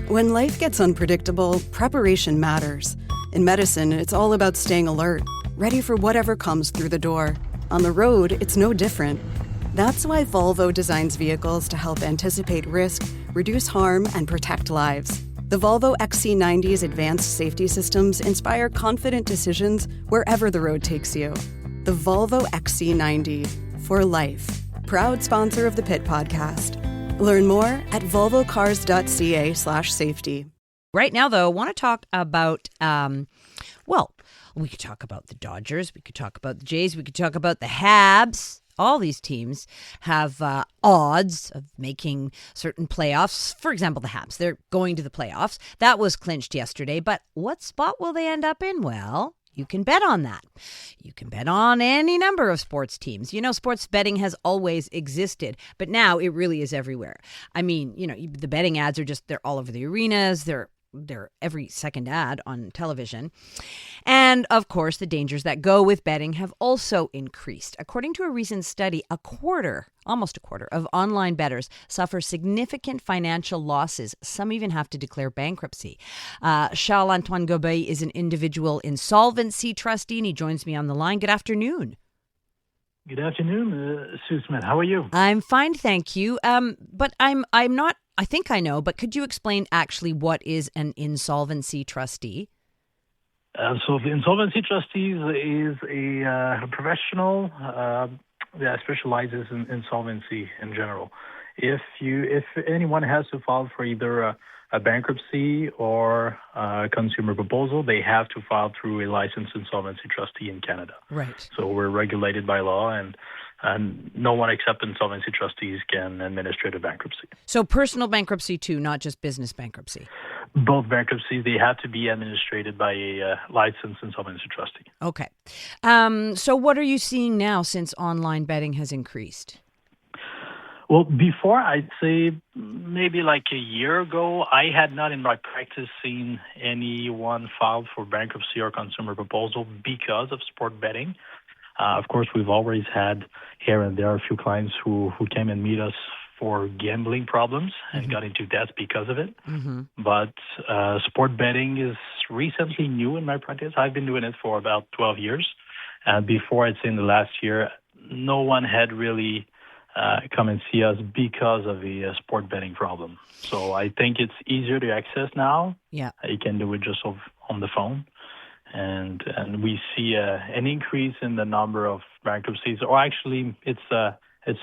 When life gets unpredictable, preparation matters. In medicine, it's all about staying alert, ready for whatever comes through the door. On the road, it's no different. That's why Volvo designs vehicles to help anticipate risk, reduce harm, and protect lives. The Volvo XC90's advanced safety systems inspire confident decisions wherever the road takes you. The Volvo XC90, for life. Proud sponsor of the Pit Podcast. Learn more at volvocars.ca/safety. Right now, though, I want to talk about, we could talk about the Dodgers, we could talk about the Jays, we could talk about the Habs. All these teams have odds of making certain playoffs. For example, the Habs, they're going to the playoffs. That was clinched yesterday, but what spot will they end up in? Well, you can bet on that. You can bet on any number of sports teams. You know, sports betting has always existed, but now it really is everywhere. I mean, you know, the betting ads are they're all over the arenas. They're every second ad on television. And of course, the dangers that go with betting have also increased. According to a recent study, almost a quarter of online bettors suffer significant financial losses. Some even have to declare bankruptcy. Charles-Antoine Gobey is an individual insolvency trustee, and he joins me on the line. Good afternoon. Good afternoon, Sue Smith. How are you? I'm fine, thank you. But I'm not. I think I know, but could you explain actually what is an insolvency trustee? So the insolvency trustees is a professional that specializes in insolvency in general. If anyone has to file for either a bankruptcy or a consumer proposal, they have to file through a licensed insolvency trustee in Canada. Right. So we're regulated by law, and no one except insolvency trustees can administer a bankruptcy. So personal bankruptcy too, not just business bankruptcy? Both bankruptcies, they have to be administered by a licensed insolvency trustee. Okay. So what are you seeing now since online betting has increased? Well, before, I'd say maybe like a year ago, I had not in my practice seen anyone filed for bankruptcy or consumer proposal because of sport betting. Of course, we've always had here and there a few clients who came and meet us for gambling problems and got into debt because of it. Mm-hmm. But sport betting is recently new in my practice. I've been doing it for about 12 years. Before, I'd say in the last year, no one had really come and see us because of a sport betting problem. So I think it's easier to access now. Yeah, you can do it just on the phone. And we see an increase in the number of bankruptcies, or actually it's a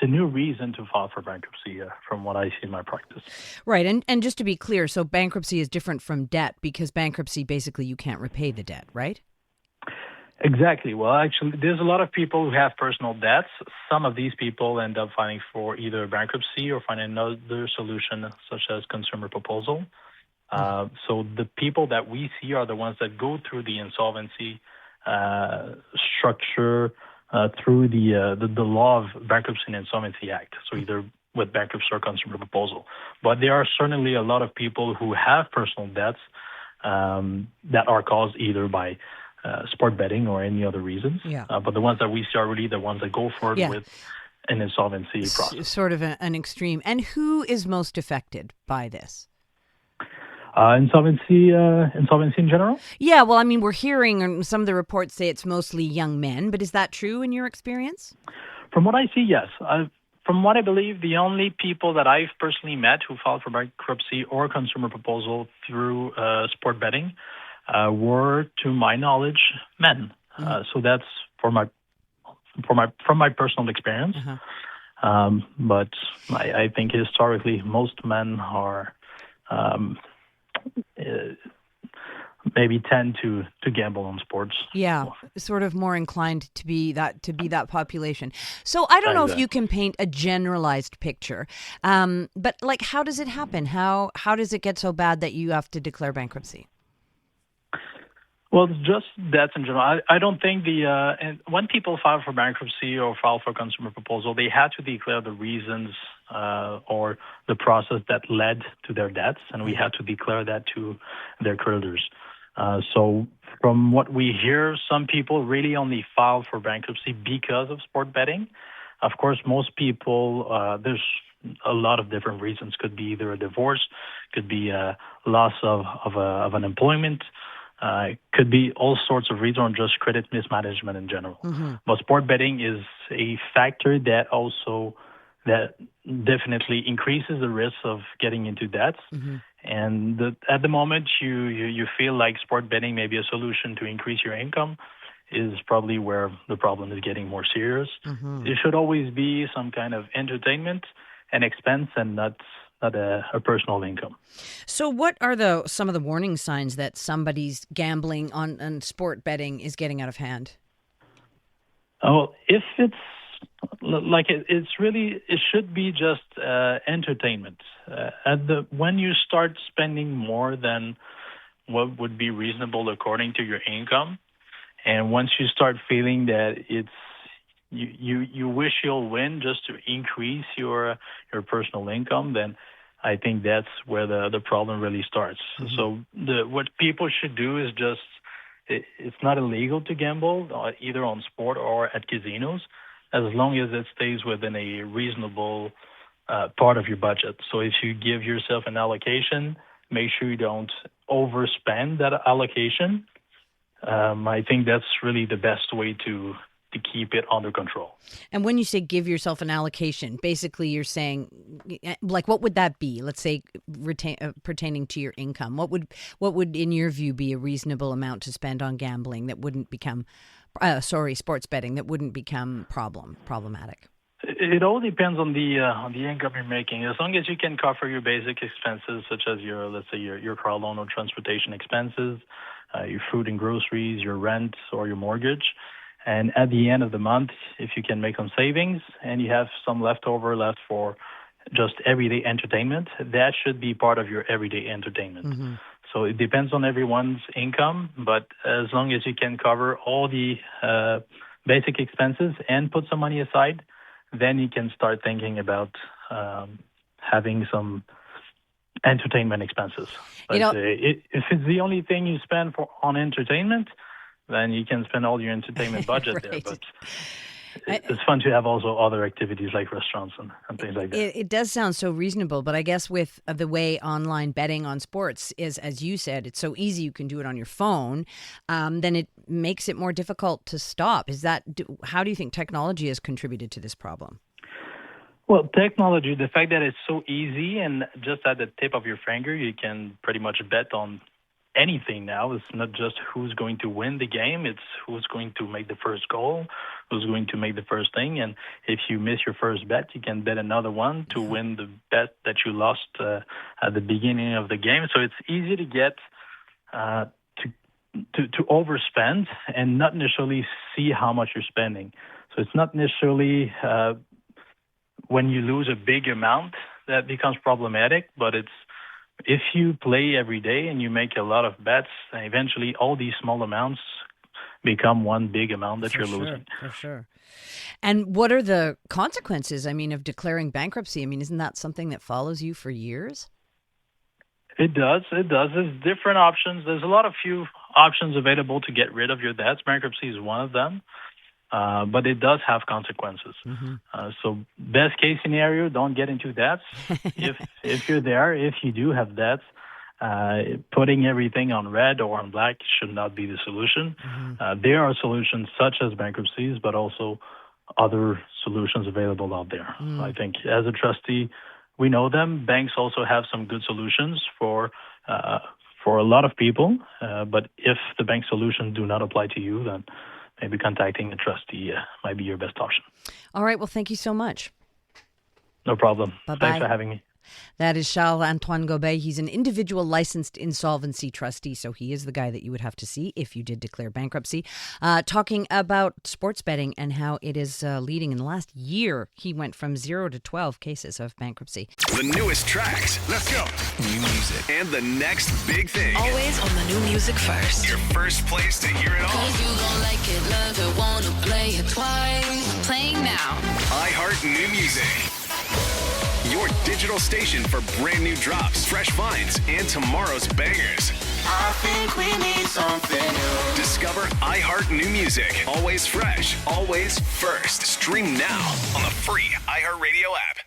new reason to file for bankruptcy from what I see in my practice. Right, and just to be clear, so bankruptcy is different from debt because bankruptcy, basically you can't repay the debt, right? Exactly. Well, actually, there's a lot of people who have personal debts. Some of these people end up filing for either bankruptcy or find another solution, such as consumer proposal. So the people that we see are the ones that go through the insolvency structure through the law of Bankruptcy and Insolvency Act, so either with bankruptcy or consumer proposal. But there are certainly a lot of people who have personal debts that are caused either by sport betting or any other reasons. Yeah. But the ones that we see are really the ones that go forward with an insolvency process. Sort of an extreme. And who is most affected by this? Insolvency in general? Yeah, well, I mean, we're hearing, and some of the reports say it's mostly young men, but is that true in your experience? From what I see, yes. From what I believe, the only people that I've personally met who filed for bankruptcy or consumer proposal through sport betting were, to my knowledge, men. So that's from my personal experience. But I think historically, most men are maybe tend to gamble on sports. Yeah, sort of more inclined to be that population. So I don't know if you can paint a generalized picture, but like, how does it happen? How does it get so bad that you have to declare bankruptcy? Well, just debts in general. I don't think and when people file for bankruptcy or file for consumer proposal, they have to declare the reasons or the process that led to their debts, and we have to declare that to their creditors. So from what we hear, some people really only file for bankruptcy because of sport betting. Of course, most people, there's a lot of different reasons. Could be either a divorce, could be loss of an employment. It could be all sorts of reasons, or just credit mismanagement in general. But sport betting is a factor that definitely increases the risk of getting into debts. And at the moment you feel like sport betting may be a solution to increase your income, is probably where the problem is getting more serious. It should always be some kind of entertainment and expense, and not a personal income. So what are some of the warning signs that somebody's gambling on sport betting is getting out of hand? Oh, if it's like it should be just entertainment. When you start spending more than what would be reasonable according to your income, and once you start feeling that you wish you'll win just to increase your personal income, then I think that's where the problem really starts. So what people should do is just, it's not illegal to gamble either on sport or at casinos, as long as it stays within a reasonable part of your budget. So if you give yourself an allocation, make sure you don't overspend that allocation. I think that's really the best way to keep it under control. And when you say give yourself an allocation, basically you're saying, like, what would that be? Let's say pertaining to your income. What would, in your view, be a reasonable amount to spend on gambling that wouldn't become, sports betting, that wouldn't become problematic? It all depends on the income you're making. As long as you can cover your basic expenses, such as your car loan or transportation expenses, your food and groceries, your rent or your mortgage. And at the end of the month, if you can make some savings and you have some left for just everyday entertainment, that should be part of your everyday entertainment. So it depends on everyone's income, but as long as you can cover all the basic expenses and put some money aside, then you can start thinking about having some entertainment expenses. But if it's the only thing you spend on entertainment, then you can spend all your entertainment budget there. But it's fun to have also other activities like restaurants and things like that. It does sound so reasonable, but I guess with the way online betting on sports is, as you said, it's so easy, you can do it on your phone, then it makes it more difficult to stop. How do you think technology has contributed to this problem? Well, technology, the fact that it's so easy and just at the tip of your finger, you can pretty much bet on anything now. It's not just who's going to win the game, it's who's going to make the first goal, who's going to make the first thing. And if you miss your first bet, you can bet another one to win the bet that you lost at the beginning of the game. So it's easy to get to overspend and not necessarily see how much you're spending. So it's not necessarily when you lose a big amount that becomes problematic, but it's if you play every day and you make a lot of bets, eventually all these small amounts become one big amount that you're losing. For sure. And what are the consequences, of declaring bankruptcy? Isn't that something that follows you for years? It does. There's different options. There's a few options available to get rid of your debts. Bankruptcy is one of them. But it does have consequences. So best case scenario, don't get into debts. If you're there, if you do have debts, putting everything on red or on black should not be the solution. There are solutions such as bankruptcies, but also other solutions available out there. I think as a trustee, we know them. Banks also have some good solutions for a lot of people. But if the bank solutions do not apply to you, then maybe contacting a trustee might be your best option. All right. Well, thank you so much. No problem. Bye-bye. Thanks for having me. That is Charles-Antoine Gobet. He's an individual licensed insolvency trustee, so he is the guy that you would have to see if you did declare bankruptcy. Talking about sports betting and how it is leading. In the last year, he went from 0 to 12 cases of bankruptcy. The newest tracks. Let's go. New music. And the next big thing. Always on the new music first. Your first place to hear it all. 'Cause you gon' like it, love it, wanna play it twice. Playing now. iHeart New Music. Your digital station for brand new drops, fresh finds, and tomorrow's bangers. I think we need something new. Discover iHeart New Music. Always fresh, always first. Stream now on the free iHeartRadio app.